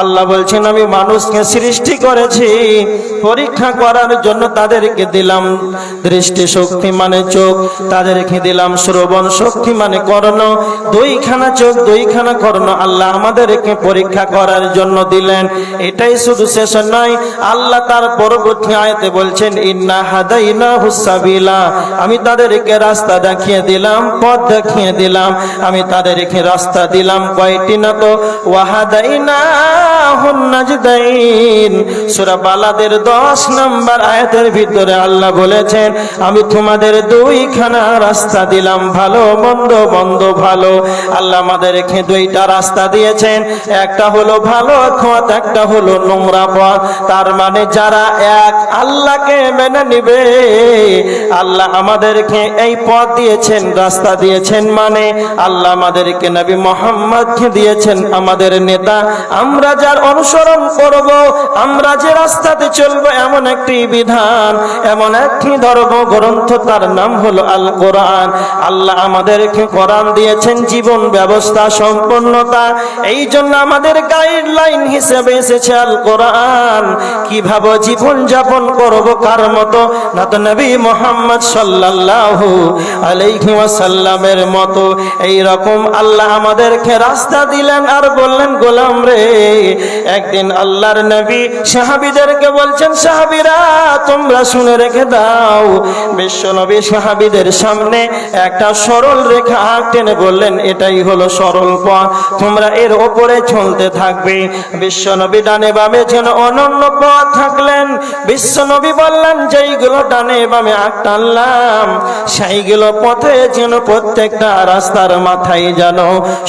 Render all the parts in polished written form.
আল্লাহ বলছেন আমি মানুষকে সৃষ্টি করেছি পরীক্ষা করার জন্য। তাদেরকে দিলাম দৃষ্টি শক্তি মানে চোখ, তাদেরকে দিলাম শ্রবণ শক্তি মানে কর্ণ, দুইখানা চোখ দুইখানা কর্ণ আল্লাহ আমাদেরকে পরীক্ষা করার জন্য দিলেন। এটাই শুধু শেষ নয়, আল্লাহ তার পরবর্তী আয়াতে বলছেন ইন্না হাদাইনাহুস সাবিলা, আমি তাদেরকে রাস্তা দেখিয়ে দিলাম, পথ দেখিয়ে দিলাম, আমি তাদেরকে রাস্তা দিলাম কয়টি না তো ওয়াহাদাইনা সূরা বালাদের 10 নম্বর আয়াতের ভিতরে আল্লাহ বলেছেন আমি তোমাদের দুইখানা রাস্তা দিলাম, ভালো মন্দ, মন্দ ভালো। আল্লাহ আমাদেরকে দুইটা রাস্তা দিয়েছেন, একটা হলো ভালো পথ, একটা হলো নোংরা পথ। তার মানে যারা এক আল্লাহকে মেনে নিবে, আল্লাহ আমাদেরকে এই পথ দিয়েছেন, রাস্তা দিয়েছেন, মানে আল্লাহ আমাদেরকে নবী মুহাম্মদকে দিয়েছেন আমাদের নেতা। আমরা যার অনুসরণ করব, আমরা যে রাস্তাতে চলবো, এমন একটি বিধান, এমন একটি ধর্ম গ্রন্থ, তার নাম হলো আল কোরআন। আল্লাহ আমাদেরকে কোরআন দিয়েছেন জীবন ব্যবস্থা সম্পূর্ণতা, এই জন্য আমাদের গাইডলাইন হিসেবে এসেছে আল কোরআন। কিভাবে জীবন যাপন করব, কার মতো না তো নবী মুহাম্মদ সাল্লাল্লাহু আলাইহি ওয়াসাল্লামের মতো। এই রকম আল্লাহ আমাদেরকে রাস্তা দিলেন আর বললেন গোলাম রে, একদিন আল্লাহর নবী সাহাবীদেরকে বলছেন সাহাবীরা তোমরা শুনে রেখে দাও। বিশ্ব নবী সাহাবীদের সামনে একটা সরল রেখা টেনে বললেন এটাই হলো সরল পথ, তোমরা এর উপরে চলতে থাকবে। বিশ্ব নবী ডানে বামে যেন অনন্য পথ থাকলেন। বিশ্ব নবী বললেন যেইগুলো ডানে বামে টানলাম সেইগুলো পথে যেন প্রত্যেকটা রাস্তার মাথায় যেন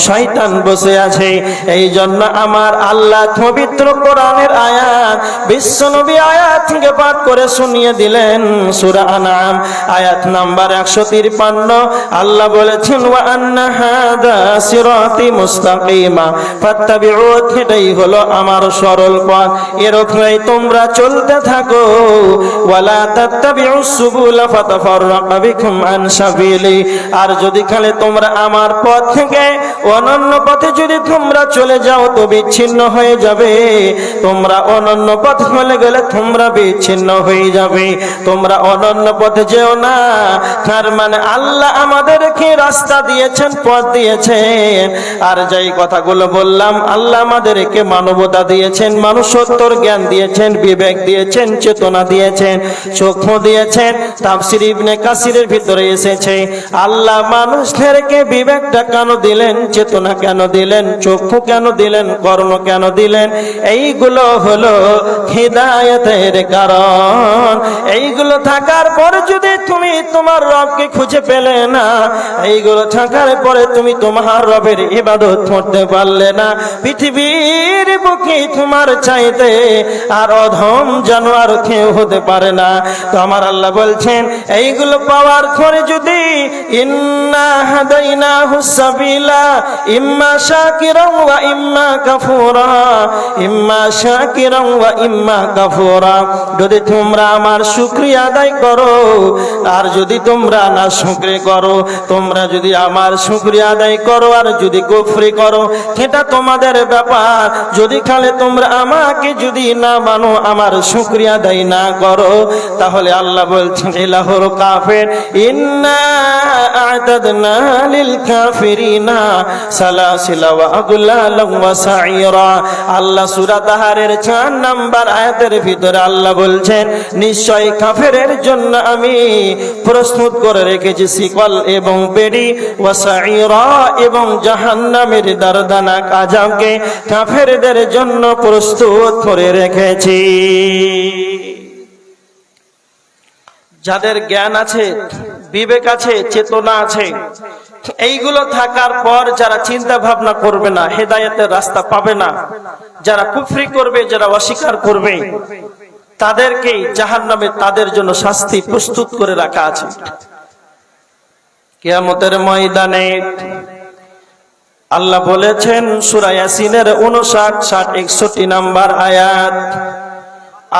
শয়তান বসে আছে। এই জন্য আমার আল্লাহ পবিত্র কোরআনের আয়াত বিশ্ব নবী আয়াত থেকে পাঠ করে শুনিয়ে দিলেন। সূরা আনআম আয়াত নাম্বার 153 আল্লাহ বলেছেন ওয়া আন্না হাদা সিরাতি মুস্তাকিমা ফাত্তাবিউ, এটাই হলো আমার সরল পথ, এর উপরে তোমরা চলতে থাকো। ওয়ালা তাত্তাবিউস সুবুলা ফাতাফাররাকা বিকুম আন সাবিলি, আর যদি খালে তোমরা আমার পথ থেকে অনন্য পথে যদি তোমরা চলে যাও তো বিচ্ছিন্ন হয়ে যাবে। তোমরা অনন্য পথ চলে গেলে তোমরা বিচ্ছিন্ন হয়ে যাবে, তোমরা অনন্য পথে যেও না। তার মানে আল্লাহ আমাদেরকে রাস্তা দিয়েছেন, পথ দিয়েছেন। আর যেই কথাগুলো বললাম, আল্লাহ আমাদেরকে মানবতা দিয়েছেন, মানুষত্বর জ্ঞান দিয়েছেন, বিবেক দিয়েছেন, চেতনা দিয়েছেন, চক্ষু দিয়েছেন। তাফসীর ইবনে কাসিরের ভিতরে এসেছে আল্লাহ মানুষদেরকে বিবেকটা কেন দিলেন, চেতনা কেন দিলেন, চক্ষু কেন দিলেন, কর্ণ কেন দিলেন, এইগুলো হলো হিদায়াতের কারণ। এইগুলো থাকার পরে যদি তুমি তোমার রবকে খুঁজে পেলে না, এইগুলো থাকার পরে তুমি তোমার রবের ইবাদত করতে পারলে না, পৃথিবীর বুকে তোমার চাইতে আর অধম জানোয়ার কেউ হতে পারে না। তো আমার আল্লাহ বলছেন এইগুলো পাওয়ার পরে যদি ইন্না হাদাইনাহুস সাবিলা ইম্মা শাকিরান ওয়া ইম্মা কাফুরা, ইম্মা শাকিরান ওয়া ইম্মা কাফুরা, যদি তোমরা আমার শুকরিয়া আদায় করো আর যদি তোমরা না শুকরিয়া করো, তোমরা যদি আমার শুকরিয়া আদায় করো আর যদি কুফরি করো সেটা তোমাদের ব্যাপার। যদি খালে তোমরা আমাকে যদি না মানো, আমার শুকরিয়া আদায় না করো, তাহলে আল্লাহ বলছেন ইলাহুল কাফির ইন্না আ'তাদনা লিল কাফিরিনা সালাসিলা ওয়া আগলালা ওয়া সাইরা। আল্লাহ সূরা তাহারের 4 নম্বর আয়াতের ভিতরে আল্লাহ বলছেন নিশ্চয় কাফেরের জন্য আমি প্রস্তুত করে রেখেছি শিকল এবং বেড়ি, ওয়া সাইরা এবং জাহান্নামের দর্দনাক আযাবকে কাফেরদের জন্য প্রস্তুত করে রেখেছি। যাদের জ্ঞান আছে, বিবেক আছে, চেতনা আছে, এইগুলো থাকার পর যারা চিন্তা ভাবনা করবে না, হেদায়েতের রাস্তা পাবে না, যারা কুফরি করবে, যারা অস্বীকার করবে, তাদেরকে জাহান্নামে তাদের জন্য শাস্তি প্রস্তুত করে রাখা আছে। কিয়ামতের ময়দানে আল্লাহ বলেছেন সূরা ইয়াসিনের 59, 60, 61 নম্বর আয়াত,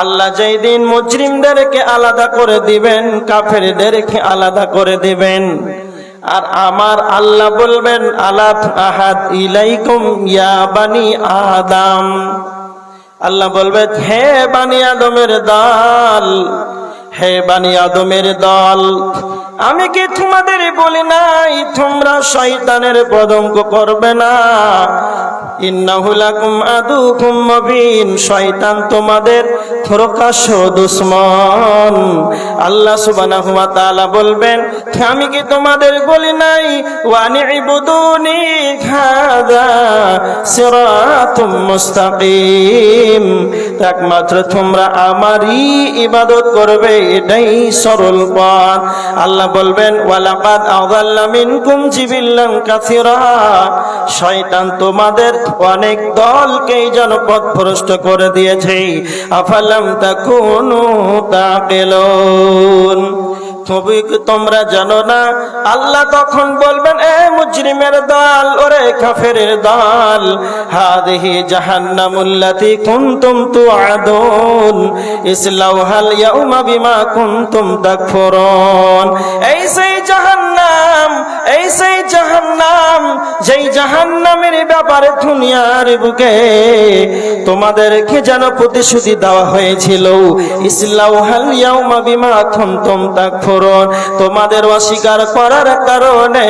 আল্লাহ যেই দিন মুজরিমদেরকে আলাদা করে দিবেন, কাফেরদেরকে আলাদা করে দিবেন, আর আমার আল্লাহ বলবেন আলাপ আহাদ ইলাইকুম ইয়া বানি আদম, আল্লাহ বলবে, হে বানি আদমের দল, হে বানি আদমের দল, আমি কি তোমাদের বলি নাই তোমরা শয়তানের পদঙ্ক করবে না? ইন্নাহু লাকুম আদুকুম মুবিন, শয়তান তোমাদের প্রকাশ্য দুশমন। আল্লাহ সুবহানাহু ওয়া তাআলা বলবেন, আমি কি তোমাদের বলি নাই ওয়ানি'বুদুনি হাযা সিরাতুম মুস্তাকিম, একমাত্র তোমরা আমারই ইবাদত করবে, এটাই সরল পথ। আল্লাহ বলবেন, ওয়ালাকাদ আযাল্লা মিনকুম জিবিল্লান কাসীরা, শয়তান তোমাদের অনেক দলকেই জনপথভ্রষ্ট করে দিয়েছে। আফালাম তাকুনু তাকিলুন, তোমরা জানো না? আল্লাহ তখন বলবেন, এ মুজরিমের দল, ওরে কাফেরের দল, হাদিহি জাহান্নামুল্লাতী কুনতুম তুআদুন ইসলাউহাল ইয়াউমা বিমা কুনতুম তাকফুরুন, এই সেই জাহান্নাম, এই সেই জাহান্নাম, যেই জাহান্নামের ব্যাপারে দুনিয়ার বুকে তোমাদেরকে যেন প্রতিশ্রুতি দেওয়া হয়েছিল, ইসলাউহাল ইয়াউমা বিমা কুনতুম তাকফুরুন, তোমাদের অস্বীকার করার কারণে,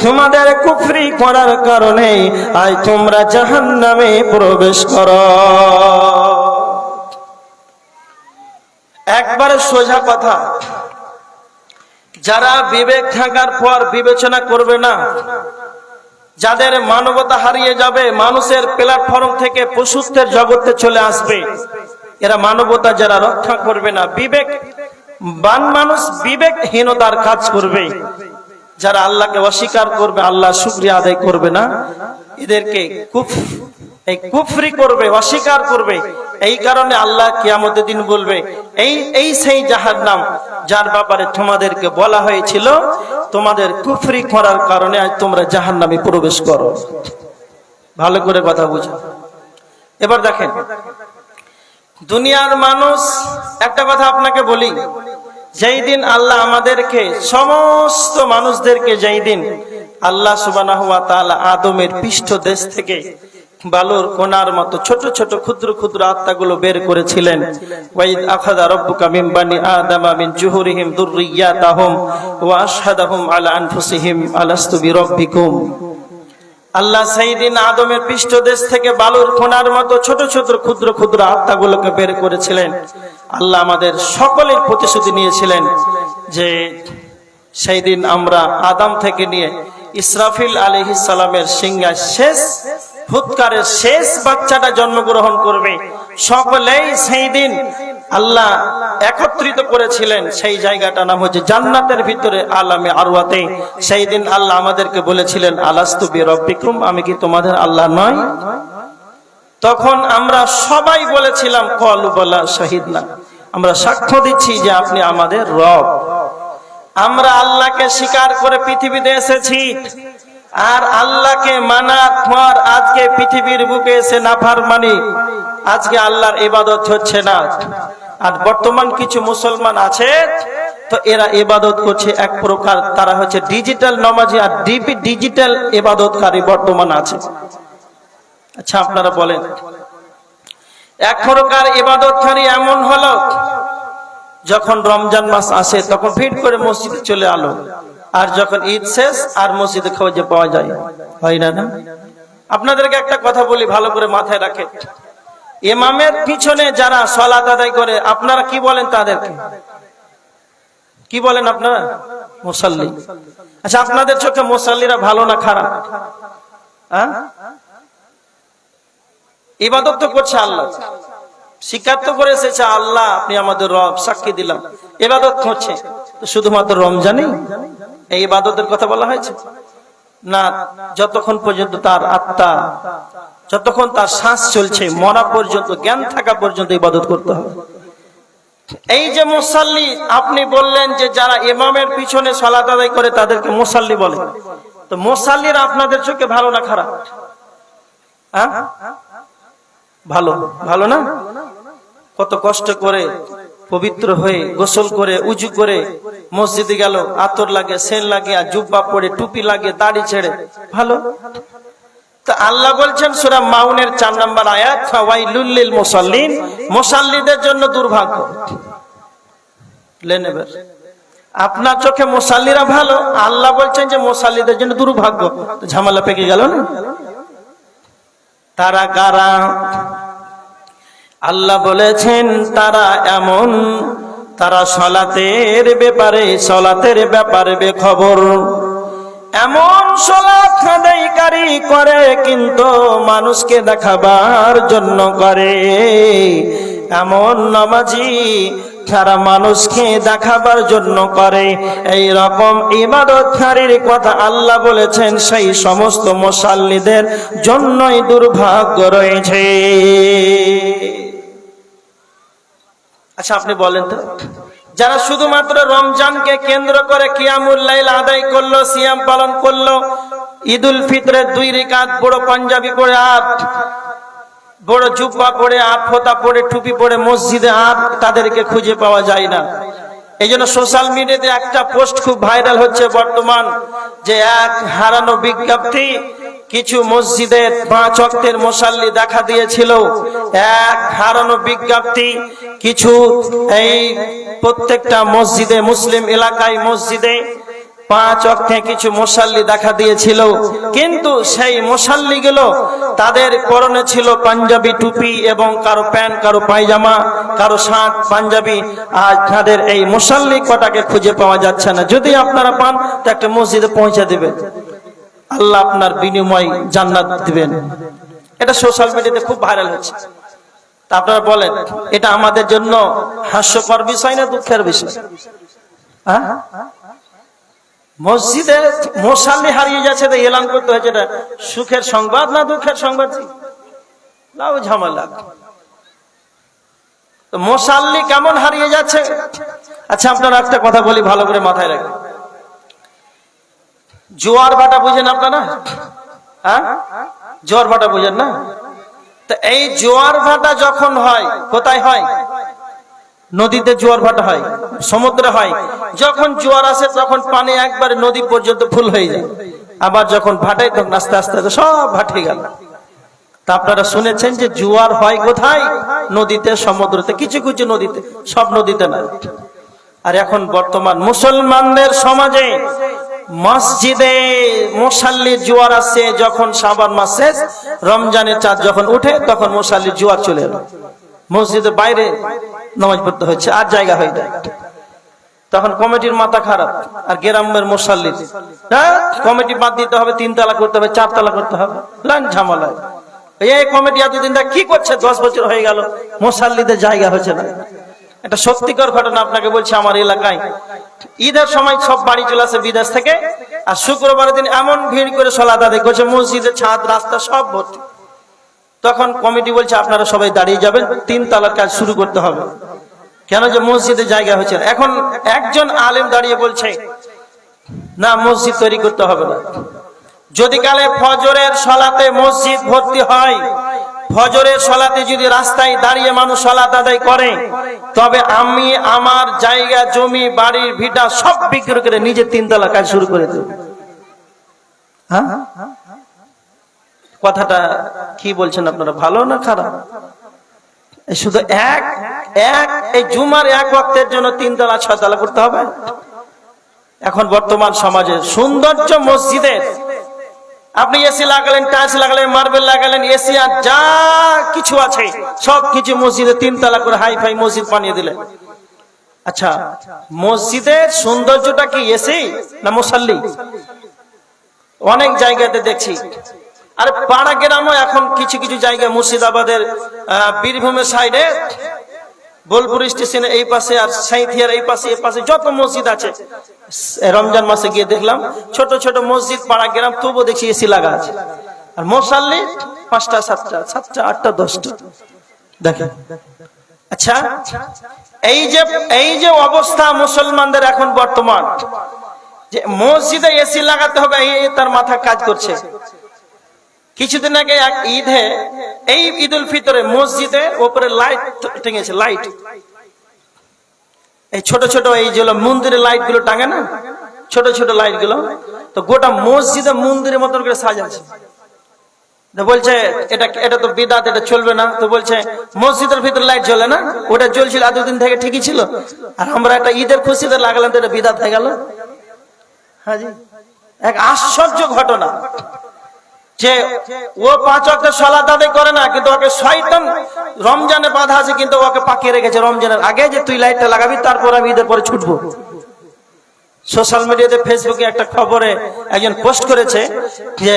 তোমাদের কুফরি করার কারণে আজ তোমরা জাহান্নামে প্রবেশ করো। একবারে সোজা কথা, যারা বিবেক থাকার পর বিবেচনা করবে না, যাদের মানবতা হারিয়ে যাবে, মানুষের প্ল্যাটফর্ম থেকে পশুত্বের জগতে চলে আসবে, এরা মানবতা যারা রক্ষা করবে না, বিবেক বান মানুষ বিবেকহীনতার কাজ করবে, যারা আল্লাহকে অস্বীকার করবে, আল্লাহ শুকরিয়া আদায় করবে না, এদেরকে কুফরি করবে, অস্বীকার করবে। এই কারণে আল্লাহ কিয়ামতের দিন বলবে, এই সেই জাহান্নাম যার ব্যাপারে তোমাদেরকে বলা হয়েছিল, তোমাদের কুফরি করার কারণে আজ তোমরা জাহান্নামে প্রবেশ করো। ভালো করে কথা বুঝো। এবার দেখেন, দুনিয়ার মানুষ, একটা কথা আপনাকে বলি, যেই দিন আল্লাহ আমাদেরকে, সমস্ত মানুষদেরকে যেই দিন আল্লাহ সুবহানাহু ওয়া তাআলা আদমের পৃষ্ঠদেশ থেকে বালুর কোনার মতো ছোট ছোট ক্ষুদ্র ক্ষুদ্র আত্মাগুলো বের করেছিলেন, ওয়াইদ আখাযা রাব্বুকা মিন বানি আদামা মিন জুহুরিহিম যুররিয়াতাহুম ওয়া আশহাদাহুম আলা আনফুসিহিম আলাস্তু বিরাব্বিকুম, আল্লাহ সেই দিন আদমের পৃষ্ঠদেশ থেকে বালুর কোনার মতো ছোট ছোট ক্ষুদ্র ক্ষুদ্র আত্মাগুলোকে বের করেছিলেন। আল্লাহ আমাদের সকলের প্রতিশ্রুতি নিয়েছিলেন যে সেই দিন আমরা আদম থেকে নিয়ে ইসরাফিল আলাইহিস সালামের সিংহায় শেষ ফুৎকারের শেষ বাচ্চাটা জন্মগ্রহণ করবে, সকলেই সেই দিন আল্লাহ একত্রিত করেছিলেন। সেই জায়গাটা নাম হচ্ছে জান্নাতের ভিতরে আলামে আরওয়াতে। সেই দিন আল্লাহ আমাদেরকে বলেছিলেন, আলাস্তু বিরাব্বিকুম, আমি কি তোমাদের আল্লাহ নয়? তখন আমরা সবাই বলেছিলাম, ক্বালু বালা শাহিদনা, আমরা সাক্ষ্য দিচ্ছি যে আপনি আমাদের রব। আমরা আল্লাহকে স্বীকার করে পৃথিবীতে এসেছি, আর আল্লাহকে মানার পর আজকে পৃথিবীর বুকে এসে নাফরমানি, আজকে আল্লাহর ইবাদত হচ্ছে না। আর বর্তমান কিছু মুসলমান আছে, তো এরা ইবাদত করছে এক প্রকার, তারা হচ্ছে ডিজিটাল নামাজি আর ডিজিটাল ইবাদতকারী বর্তমান আছে। আচ্ছা আপনারা বলেন, এক প্রকার ইবাদতকারী এমন হলো, যখন রমজান মাস আসে তখন ভিড় করে মসজিদে চলে আলো, আর যখন ঈদ শেষ আর মসজিদে খোঁজে পাওয়া যায়, হয় না? না, আপনাদেরকে একটা কথা বলি, ভালো করে মাথায় রাখে, ইমামের পিছনে যারা সালাত আদায় করে, আপনারা কি বলেন তাদেরকে? কি বলেন আপনারা? মুসাল্লি। আচ্ছা, আপনাদের চোখে মুসাল্লিরা ভালো না খারাপ? হ্যাঁ, ইবাদত তো করছে আল্লাহ, স্বীকার তো করে এসেছে আল্লাহ আপনি আমাদের রব, সাক্ষী দিলাম, ইবাদত করছে। শুধুমাত্র রমজানেই এই ইবাদতের কথা বলা হয়েছে না? যতক্ষণ পর্যন্ত তার আত্মা, যতক্ষণ তার শ্বাস চলছে, মরা পর্যন্ত, জ্ঞান থাকা পর্যন্ত ইবাদত করতে হবে। এই যে মুসাল্লি, আপনি বললেন যে যারা ইমামের পিছনে সালাত আদায় করে তাদেরকে মুসাল্লি বলে, তো মুসাল্লিরা আপনাদের চোখে ভালো না খারাপ? হ্যাঁ, ভালো। ভালো না? কত কষ্ট করে পবিত্র হয়ে গোসল করে উজু করে মসজিদে গেল, আতর লাগে, সেন লাগে, আর জুব্বা পরে, টুপি লাগে, দাড়ি ছেড়ে, ভালো। তো আল্লাহ বলছেন সূরা মাউনের 4 নম্বর আয়াত, ফাওয়াইলুল লিল মুসাল্লিন, মুসাল্লিদের জন্য দুর্ভাগ্য। লেনেবের আপনার চোখে মুসাল্লিরা ভালো, আল্লাহ বলছেন যে মুসাল্লিদের জন্য দুর্ভাগ্য। তো ঝামেলা পেকে গেল না? তারা কারা? আল্লাহ বলেছেন তারা এমন, তারা সালাতের ব্যাপারে বেখবর। এমন সালাত আদায়কারী করে কিন্তু মানুষকে দেখাবার জন্য করে, এমন নামাজি যারা মানুষকে দেখাবার জন্য করে। এই রকম ইবাদতকারীর কথা আল্লাহ বলেছেন সেই সমস্ত মুসাল্লিদের জন্যই দুর্ভাগ্য রয়েছে। আচ্ছা আপনি বলেন তো, যারা শুধুমাত্র রমজানকে কেন্দ্র করে কিয়ামুল লাইল আদায় করলো, সিয়াম পালন করলো, ঈদুল ফিতরে 2 রাকাত বড় পাঞ্জাবি পরে আর বড় জুব্বা পরে আর ফোঁতা পরে টুপি পরে মসজিদে আর তাদেরকে খুঁজে পাওয়া যায় না। এই জন্য সোশ্যাল মিডিয়াতে একটা পোস্ট খুব ভাইরাল হচ্ছে বর্তমান, যে এক হারানো বিজ্ঞপ্তি। কিছু মসজিদের 5 ওয়াক্তের মুসাল্লি দেখা দিয়েছিল, এক হারানো বিজ্ঞপ্তি। কিছু এই প্রত্যেকটা মসজিদে, মুসলিম এলাকায় মসজিদে 5 ওয়াক্তে কিছু মুসাল্লি দেখা দিয়েছিল, কিন্তু সেই মুসাল্লিগুলো তাদের পরনে ছিল পাঞ্জাবি টুপি এবং কারো প্যান্ট, কারো পায়জামা, কারো শার্ট পাঞ্জাবি। আর তাদের এই মুসাল্লি কটাকে খুঁজে পাওয়া যাচ্ছে না। যদি আপনারা পান তো একটা মসজিদে পৌঁছে দেবেন, আল্লাহ আপনার বিনিময় জান্নাত দিবেন। এটা সোশ্যাল মিডিয়াতে খুব ভাইরাল হচ্ছে। তা আপনারা বলেন, এটা আমাদের জন্য হাস্যকর বিষয় না দুঃখের বিষয়? হ্যাঁ, মসজিদে মুসাল্লি হারিয়ে যাচ্ছে তো এলান করতে হয়েছে, এটা সুখের সংবাদ না দুঃখের সংবাদ? লাউ ঝামেলা। তো মুসাল্লি কেমন হারিয়ে যাচ্ছে? আচ্ছা আপনারা একটা কথা বলি, ভালো করে মাথায় রাখেন। জোয়ার ভাটা বুঝেন আপনারা? হ্যাঁ, জোয়ার ভাটা বুঝেন না? তো এই জোয়ার ভাটা যখন হয়, কোথায় হয়? নদীতে জোয়ার ভাটা হয়, সমুদ্রে হয়। যখন জোয়ার আসে তখন পানি একবারে নদী পর্যন্ত ফুল হয়ে যায়, আবার যখন ভাটায় তখন আস্তে আস্তে সব ভাটিয়ে গেল। তা আপনারা শুনেছেন যে জোয়ার হয় কোথায়? নদীতে, সমুদ্রতে, কিছু কিছু নদীতে, সব নদীতে না। আর এখন বর্তমান মুসলমানদের সমাজে মসজিদে মুসাল্লির জোয়ার আসছে যখন শাবান মাস শেষ, রমজানের চাঁদ যখন উঠে তখন মুসাল্লির জোয়ার চলে এলো। মসজিদের বাইরে নামাজ পড়তে হচ্ছে, আর জায়গা হয় না। তখন কমিটির মাথা খারাপ, আর গ্রামের মুসাল্লি কমিটি বাদ দিতে হবে, 3 তালা করতে হবে, 4 তালা করতে হবে, লাইন ঝামেলা। এই কমিটি এতদিন কি করছে? 10 বছর হয়ে গেল, মুসাল্লিদের জায়গা হচ্ছে না। এটা সত্যিকার ঘটনা আপনাকে বলছি। আমার এলাকায় ঈদের সময় সব বাড়ি চলে আসে বিদেশ থেকে, আর শুক্রবার দিন এমন ভিড় করে সালাত আদায় করছে, মসজিদের ছাদ রাস্তা সব ভর্তি। তখন কমিটি বলছে আপনারা সবাই দাঁড়িয়ে যাবেন, 3 তালার কাজ শুরু করতে হবে। কেন? যে মসজিদে জায়গা হচ্ছে না। এখন একজন আলেম দাঁড়িয়ে বলছে না, মসজিদ তৈরি করতে হবে না। যদি কালে ফজরের সালাতে মসজিদ ভর্তি হয়, ফজরের সালাতে যদি রাস্তায় দাঁড়িয়ে মানুষ সালাত আদায় করে, তবে আমি আমার জায়গা, জমি, বাড়ির ভিটা সব বিক্রি করে নিজে 3 তালা কাজ শুরু করে দেব। হ্যাঁ, কথাটা কি বলছেন আপনারা, ভালো না খারাপ? শুধু এই জুমার 1 ওয়াক্তের জন্য 3 তালা 6 তালা করতে হবে? এখন বর্তমান সমাজে সৌন্দর্য মসজিদের, আপনি এসি লাগালেন, টাইলস লাগালেন, মার্বেল লাগালেন, এসি আর যা কিছু আছে সব কিছু মসজিদে 3 তালা করে হাই ফাই মসজিদ বানিয়ে দিলেন। আচ্ছা, মসজিদের সৌন্দর্যটা কি এসি না মুসাল্লি? অনেক জায়গাতে দেখছি। আর পাড়া গ্রামও এখন কিছু কিছু জায়গায়, মুর্শিদাবাদের বীরভূমের সাইডে, বোলপুর স্টেশনের এই পাশে আর সাঁইথিয়ার এই পাশে, এই পাশে যত মসজিদ আছে, রমজান মাসে গিয়ে দেখলাম ছোট ছোট মসজিদ, পাড়া গ্রাম, তবুও দেখছি এসি লাগা আছে। আর মুসাল্লি 5টা 7টা 8টা 10টা দেখেন। আচ্ছা, এই যে অবস্থা মুসলমানদের এখন বর্তমান, যে মসজিদে এসি লাগাতে হবে, তার মাথা কাজ করছে। কিছুদিন আগে এক ঈদে, এই ঈদুল ফিতরে মসজিদের উপরে লাইট টেঙেছে, লাইট, এই ছোট ছোট এই যে মন্দিরের লাইট গুলো টাঙে না, ছোট ছোট লাইট গুলো, তো গোটা মসজিদে মন্দিরের মতন করে সাজাচ্ছে। বলছে এটা তো বিদআত, এটা চলবে না। তো বলছে মসজিদের ভিতরে লাইট জ্বলে না, ওটা জ্বলছিল এতদিন থেকে ঠিকই ছিল, আর আমরা একটা ঈদের খুশিতে লাগালাম তো এটা বিদআত হয়ে গেল। হ্যাঁ জি, এক আশ্চর্য ঘটনা যে ও 5 ওয়াক্ত সালাত আদায় করে না, কিন্তু ওকে শয়তান রমজানে বাধা আছে, কিন্তু ওকে পাকিয়ে রেখেছে রমজানের আগে যে তুই লাইটটা লাগাবি, তারপর আমি ঈদের পরে ছুটবো। সোশ্যাল মিডিয়াতে, ফেসবুকে একটা খবরে একজন পোস্ট করেছে যে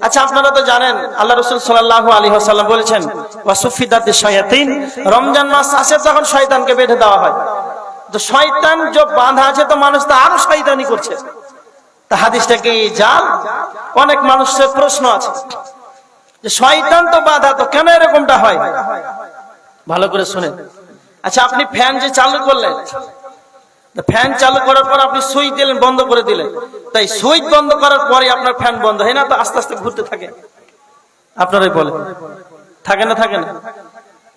আচ্ছা আপনারা তো জানেন আল্লাহ রাসূল সাল্লাল্লাহু আলাইহি ওয়াসাল্লাম বলেছেন ওয়াসুফিদাতিশ শায়াতিন, রমজান মাস আসে তখন শয়তানকে বেঁধে দেওয়া হয়। তো শয়তান যে বাঁধা আছে, তো মানুষ তো আরো শয়তানি করছে, তা হাদিসটা কি জাল? অনেক মানুষের প্রশ্ন আছে যে শয়তান তো বাঁধা, তো কেন এরকমটা হয়? ভালো করে শুনেন। আচ্ছা আপনি ফ্যান যে চালু করলেন, ফ্যান চালু করার পর আপনি সুইচ দিলেন, বন্ধ করে দিলেন, তাই সুইচ বন্ধ করার পরে আপনার ফ্যান বন্ধ হয় না? তো আস্তে আস্তে ঘুরতে থাকে, আপনারাই বলেন থাকে না থাকে না?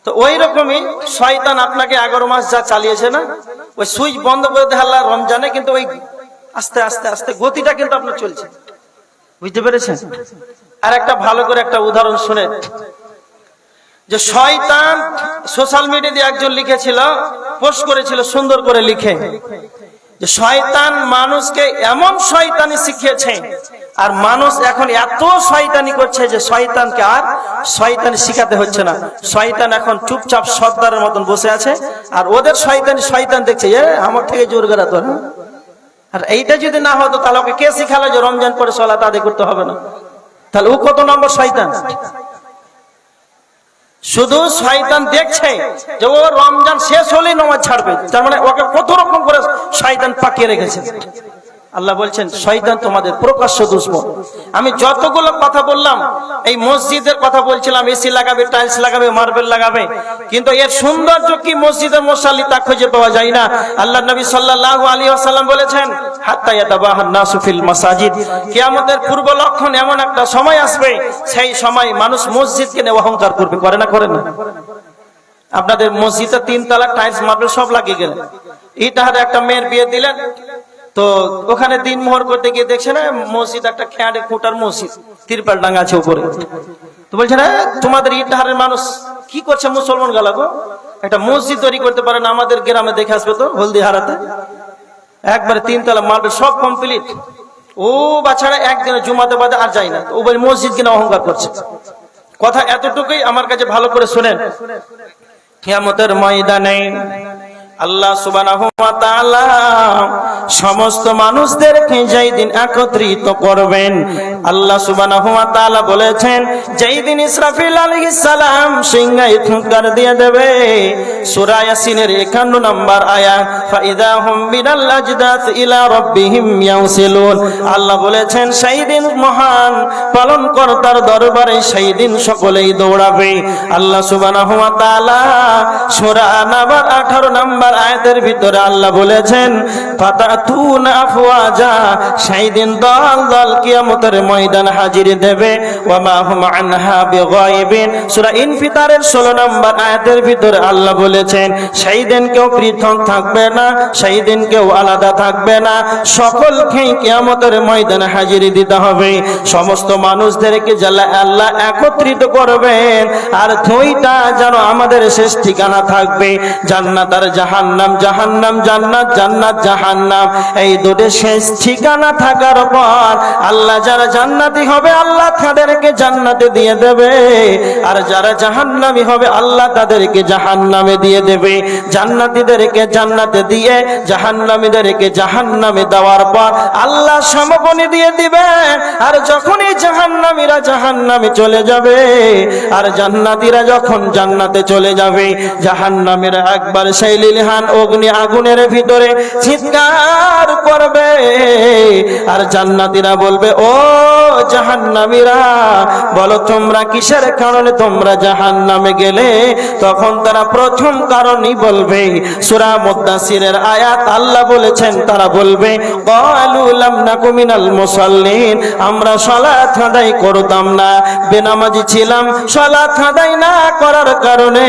তো ওই রকমই শয়তান আপনাকে 11 মাস যা চালিয়েছে না, ওই সুইচ বন্ধ করে দেয় আল্লাহ রমজানে, কিন্তু ওই আস্তে আস্তে আস্তে গতিটা কিন্তু আপনার চলছে, বুঝতে পেরেছেন? আর একটা ভালো করে একটা উদাহরণ শুনে, যে শয়তান সোশ্যাল মিডিয়াতে একজন লিখেছিল, পোস্ট করেছিল সুন্দর করে লিখে, যে শয়তান মানুষকে এমন শয়তানি শিখিয়েছে, আর মানুষ এখন এত শয়তানি করছে যে শয়তানকে আর শয়তানি শিখাতে হচ্ছে না। শয়তান এখন চুপচাপ সর্দারের মতন বসে আছে, আর ওদের শয়তান দেখছে আমার থেকে জোর করা তো না। আর এইটা যদি না হতো তাহলে ওকে কে শিখালো যে রমজান পরে সালাত আদায় করতে হবে না? তাহলে ও কত নম্বর শয়তান? শুধু শয়তান দেখছে যে ও রমজান শেষ হলেই নামাজ ছাড়বে, তার মানে ওকে কত রকম করে শয়তান পাকিয়ে রেখেছে। আল্লাহ বলছেন শয়তান তোমাদের প্রকাশ্য দুশমন। আমি যতগুলো কথা বললাম, এই মসজিদের কথা বলছিলাম, এসি লাগাবে, টাইলস লাগাবে, মার্বেল লাগাবে, কিন্তু এর সৌন্দর্য কি মসজিদের মুসাল্লি তা খুঁজে পাওয়া যায় না। আল্লাহ নবী সাল্লাল্লাহু আলাইহি ওয়াসাল্লাম বলেছেন হাত্তা ইয়াতাবাহান নাসু ফিল মাসাজিদ, কিয়ামতের পূর্ব লক্ষণ এমন একটা সময় আসবে, সেই সময় মানুষ মসজিদকে নিয়ে অহংকার করবে, করে না করে না? আপনাদের মসজিদে 3 তলা টাইলস মার্বেল সব লাগিয়ে গেলেন, ইটাহার একটা মেয়ের বিয়ে দিলেন, তো ওখানে দিনমোহর করতে গিয়ে দেখছে না মসজিদ একটা খেয়াড়ে খুঁটার মসজিদ, তিরপাল ডাঙ্গা আছে উপরে। তো বলছে না তোমাদের ইটাহারের মানুষ কি করছে মুসলমান গালা গো, একটা মসজিদ তৈরি করতে পারে না? আমাদের গ্রামে দেখে আসবে তো হলদিহারাতে, একবারে 3 তলা মার্বেল সব কমপ্লিট। ও বাচ্চারা একদিনে জুমাতে বাদে আর যায় না, ও বলে মসজিদ কিনা অহংকার করছে। কথা এতটুকুই, আমার কাছে ভালো করে শুনেন। কিয়ামতের ময়দানে আল্লাহ সুবহানাহু ওয়া তাআলা সমস্ত মানুষদেরকে যেই দিন একত্রিত করবেন, আল্লাহ সুবহানাহু ওয়া তাআলা বলেছেন যেই দিন ইসরাফিল আলাইহিস সালাম সিংহায় ফুৎকার দিয়ে দেবে, সূরা ইয়াসিনের 51 নম্বর আয়াত, ফাইদা হুম মিনাল আজদাস ইলা রাব্বিহিম ইয়াউসিলুন। আল্লাহ বলেছেন সেই দিন মহান পালনকর্তার দরবারে সেই দিন সকলেই দৌড়াবে। আল্লাহ সুবহানাহু ওয়া তাআলা সূরা নাবার 18 নম্বর আয়াতের ভিতরে আল্লাহ বলেছেন ফাতাতুনা আফওয়াজা, সেই দিন দল দল কিয়ামতের ময়দান হাজির দেবে, ওয়া মা হুম আনহা বিগাইবিন। সূরা ইনফিতারের 16 নম্বর আয়াতের ভিতরে আল্লাহ বলেছেন সেই দিন কেউ পৃথক থাকবে না, সেই দিন কেউ আলাদা থাকবে না, সকলকেই কিয়ামতের ময়দানে হাজির দিতে হবে। সমস্ত মানুষদেরকে আল্লাহ একত্রিত করবেন, আর দুইটা যেন আমাদের শেষ ঠিকানা থাকবে, জান্নাত আর জাহান্নাম, জাহান্নাম জান্নাত, জান্নাত জাহান্নাম। এই দুটো শেষ ঠিকানা থাকার পর আল্লাহ যারা জান্নাতি হবে আল্লাহ তাদেরকে জান্নাতে দিয়ে দেবে, আর যারা জাহান্নামী হবে আল্লাহ তাদেরকে জাহান্নামে দিয়ে দেবে। জান্নাতীদেরকে জান্নাতে দিয়ে জাহান্নামীদেরকে জাহান্নামে দেওয়ার পর আল্লাহ সমাপনী দিয়ে দিবে, আর যখনই জাহান্নামীরা জাহান্নামে চলে যাবে আর জান্নাতীরা যখন জান্নাতে চলে যাবে, জাহান্নামীরা একবার সেই লিলহান অগ্নি আগুনের ভিতরে চিৎকার করবে, আর জান্নাতীরা বলবে ও জাহান্নামীরা বলো তোমরা কিসের কারণে তোমরা জাহান্নামে গেলে? তখন তারা প্রথম কারণই বলবে, সূরা মুদ্দাসিরের আয়াত আল্লাহ বলেছেন তারা বলবে ক্বালু লাম নাকু মিনাল মুসাল্লিন, আমরা সালাত আদায় করতাম না, বেনামাজি ছিলাম, সালাত আদায় না করার কারণে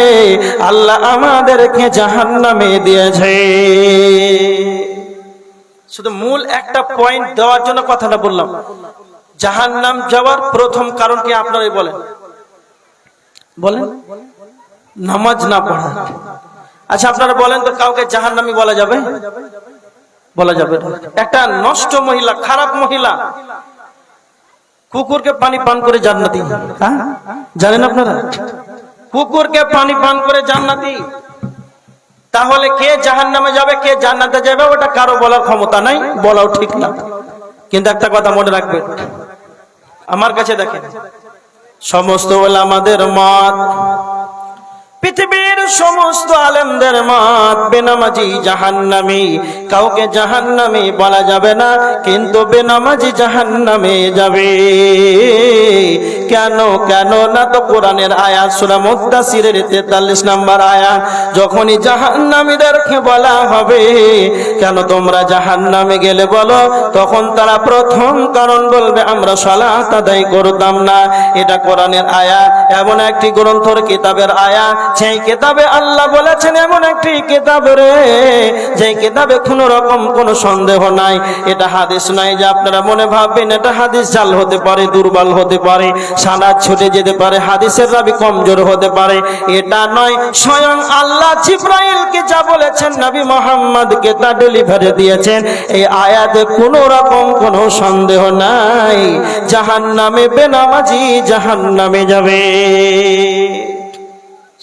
আল্লাহ আমাদেরকে জাহান্নামে দিয়েছে। শুধু মূল একটা পয়েন্ট দেওয়ার জন্য কথাটা বললাম জাহান্নাম যাওয়ার প্রথম কারণ কি আপনারাই বলেন? বলেন। নামাজ না পড়া। আচ্ছা আপনারা বলেন তো, কাউকে জাহান্নামী বলা যাবে? বলা যাবে না। একটা নষ্ট মহিলা, খারাপ মহিলা কুকুরকে পানি পান করে জান্নাতি, হ্যাঁ জানেন আপনারা? কুকুরকে পানি পান করে জান্নাতি। তাহলে কে জাহান্নামে যাবে, কে জান্নাতে যাবে, ওটা কারো বলার ক্ষমতা নাই, বলাও ঠিক না। কিন্তু একটা কথা মনে রাখবেন, আমার কাছে দেখেন, সমস্ত ওলামাদের মত, পৃথিবীর সমস্ত আলেমদের মত, বেনামাজি জাহান্নামী। কাউকে জাহান্নামী বলা যাবে না, কিন্তু বেনামাজি জাহান্নামে যাবে। কেন? কেন না তো কোরআনের আয়াত সূরা মুদ্দাসিরের 43 নম্বর আয়াত, যখনই জাহান্নামীদেরকে বলা হবে কেন তোমরা জাহান্নামে গেলে বলো, তখন তারা প্রথম কারণ বলবে আমরা সালাত আদায় করতাম না। এটা কোরআনের আয়াত, এমন একটি গ্রন্থের কিতাবের আয়াত, সেই কিতাবে আল্লাহ বলেছেন এমন একটি কিতাব রে, যে কিতাবে কোনো রকম কোনো সন্দেহ নাই। এটা হাদিস নাই যে আপনারা মনে ভাববেন এটা হাদিস জাল হতে পারে, দুর্বল হতে পারে, সানাদ ছুটে যেতে পারে, হাদিসের রাবি কমজোর হতে পারে। এটা নয়, স্বয়ং আল্লাহ জিবরাইলকে যা বলেছেন নবী মুহাম্মদকে তা ডেলিভারি দিয়েছেন। এই আয়াতে কোনো রকম কোনো সন্দেহ নাই, জাহান্নামে বেনামাজি জাহান্নামে যাবে।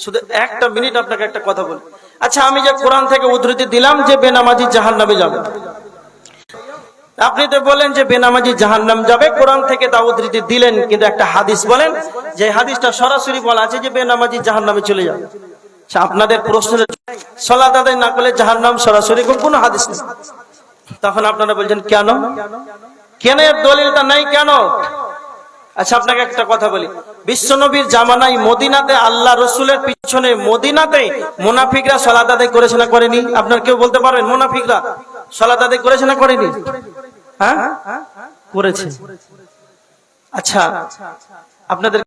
শুধু একটা মিনিট আপনাকে একটা কথা বলি। আচ্ছা আমি যে কোরআন থেকে উদ্ধৃতি দিলাম যে বেনামাজি জাহান্নামে যাবে, আপনি তো বলেন যে বেনামাজি জাহান্নাম যাবে, কোরআন থেকে তা উদ্ধৃতি দিলেন, কিন্তু একটা হাদিস বলেন যে হাদিসটা সরাসরি বলা আছে যে বেনামাজি জাহান্নামে চলে যাবে। আপনাদের প্রশ্নের সালাত আদায় না করলে জাহান্নাম সরাসরি কোনো হাদিস নেই। তখন আপনারা বলছেন কেন? কেন এর দলিলটা নাই কেন? আচ্ছা আপনাকে একটা কথা বলি, বিশ্বনবীর জামানায় মদিনাতে আল্লাহ রসুলের পিছনে মদিনাতে মুনাফিকরা সালাত আদায় করেছে না করেনি? আপনার কেউ বলতে পারবেন মুনাফিকরা সালাত আদায় করেছে না করেনি? হ্যাঁ করেছে। আচ্ছা আপনাদের